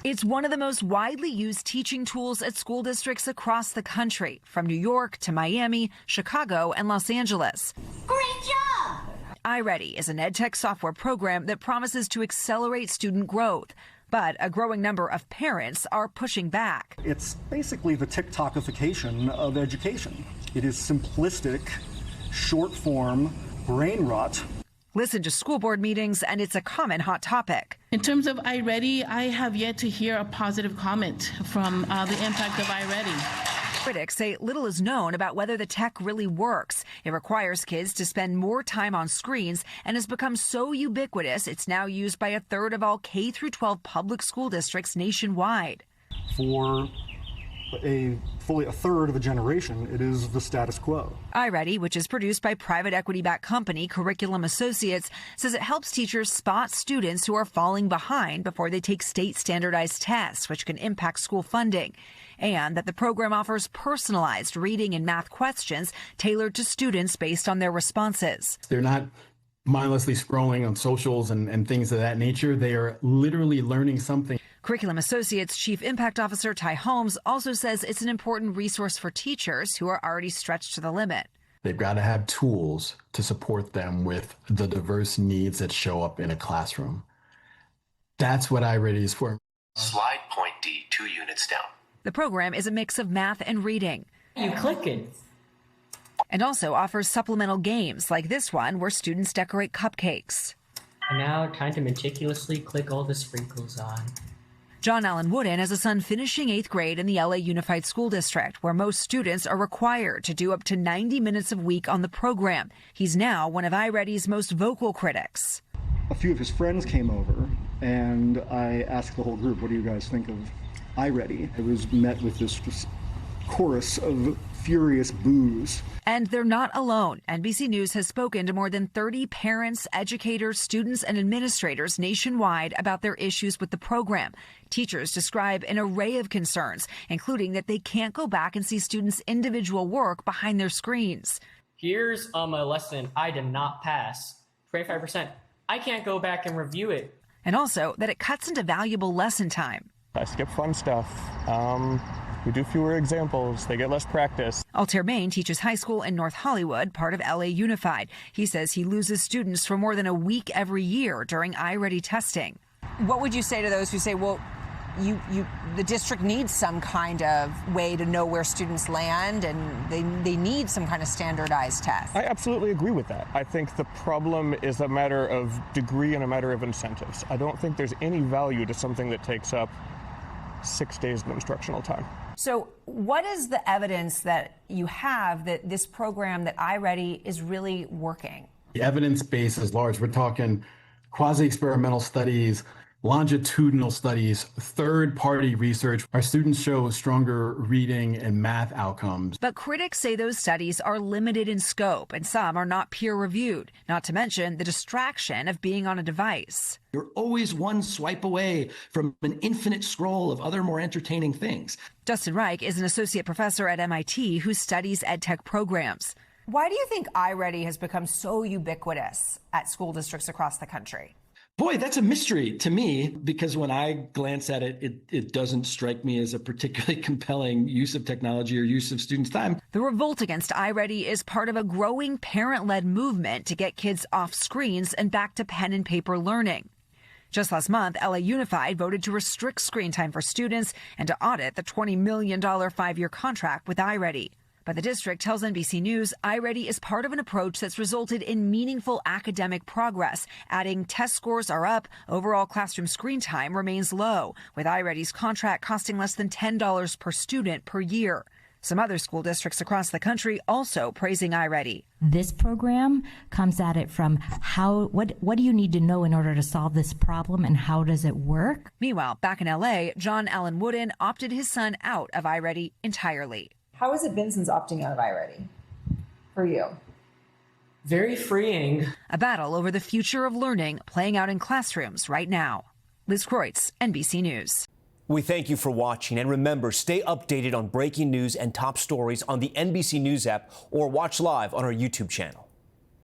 It's one of the most widely used teaching tools at school districts across the country, from New York to Miami, Chicago, and Los Angeles. Great job! iReady is an edtech software program that promises to accelerate student growth. But a growing number of parents are pushing back. It's basically the TikTokification of education. It is simplistic, short form, brain rot. Listen to school board meetings, and it's a common hot topic. In terms of iReady, I have yet to hear a positive comment from the impact of iReady. Critics say little is known about whether the tech really works. It requires kids to spend more time on screens and has become so ubiquitous it's now used by a third of all K-12 public school districts nationwide. For fully a third of a generation, it is the status quo. iReady, which is produced by private equity-backed company Curriculum Associates, says it helps teachers spot students who are falling behind before they take state standardized tests, which can impact school funding, and that the program offers personalized reading and math questions tailored to students based on their responses. They're not mindlessly scrolling on socials and things of that nature. They are literally learning something. Curriculum Associates Chief Impact Officer Ty Holmes also says it's an important resource for teachers who are already stretched to the limit. They've got to have tools to support them with the diverse needs that show up in a classroom. That's what iReady is for. Slide point D 2 units down. The program is a mix of math and reading. You click it. And also offers supplemental games like this one where students decorate cupcakes. And now time to meticulously click all the sprinkles on. John Allen Wooden has a son finishing 8th grade in the LA Unified School District, where most students are required to do up to 90 minutes a week on the program. He's now one of iReady's most vocal critics. A few of his friends came over, and I asked the whole group, what do you guys think of iReady? It was met with this just chorus of furious boos. And they're not alone. NBC News has spoken to more than 30 parents, educators, students, and administrators nationwide about their issues with the program. Teachers describe an array of concerns, including that they can't go back and see students' individual work behind their screens. Here's a lesson I did not pass. 25%. I can't go back and review it. And also that it cuts into valuable lesson time. I skip fun stuff. We do fewer examples. They get less practice. Altair Main teaches high school in North Hollywood, part of LA Unified. He says he loses students for more than a week every year during iReady testing. What would you say to those who say, well, the district needs some kind of way to know where students land and they need some kind of standardized test? I absolutely agree with that. I think the problem is a matter of degree and a matter of incentives. I don't think there's any value to something that takes up 6 days of instructional time. So what is the evidence that you have that this program, that iReady, is really working? The evidence base is large. We're talking quasi-experimental studies, longitudinal studies, third-party research. Our students show stronger reading and math outcomes. But critics say those studies are limited in scope and some are not peer-reviewed, not to mention the distraction of being on a device. You're always one swipe away from an infinite scroll of other more entertaining things. Justin Reich is an associate professor at MIT who studies edtech programs. Why do you think iReady has become so ubiquitous at school districts across the country? Boy, that's a mystery to me, because when I glance at it, it doesn't strike me as a particularly compelling use of technology or use of students' time. The revolt against iReady is part of a growing parent-led movement to get kids off screens and back to pen and paper learning. Just last month, LA Unified voted to restrict screen time for students and to audit the $20 million 5-year contract with iReady. But the district tells NBC News iReady is part of an approach that's resulted in meaningful academic progress, adding test scores are up, overall classroom screen time remains low, with iReady's contract costing less than $10 per student per year. Some other school districts across the country also praising iReady. This program comes at it from what do you need to know in order to solve this problem and how does it work? Meanwhile, back in LA, John Allen Wooden opted his son out of iReady entirely. How has it been since opting out of iReady for you? Very freeing. A battle over the future of learning playing out in classrooms right now. Liz Kreutz, NBC News. We thank you for watching, and remember, stay updated on breaking news and top stories on the NBC News app or watch live on our YouTube channel.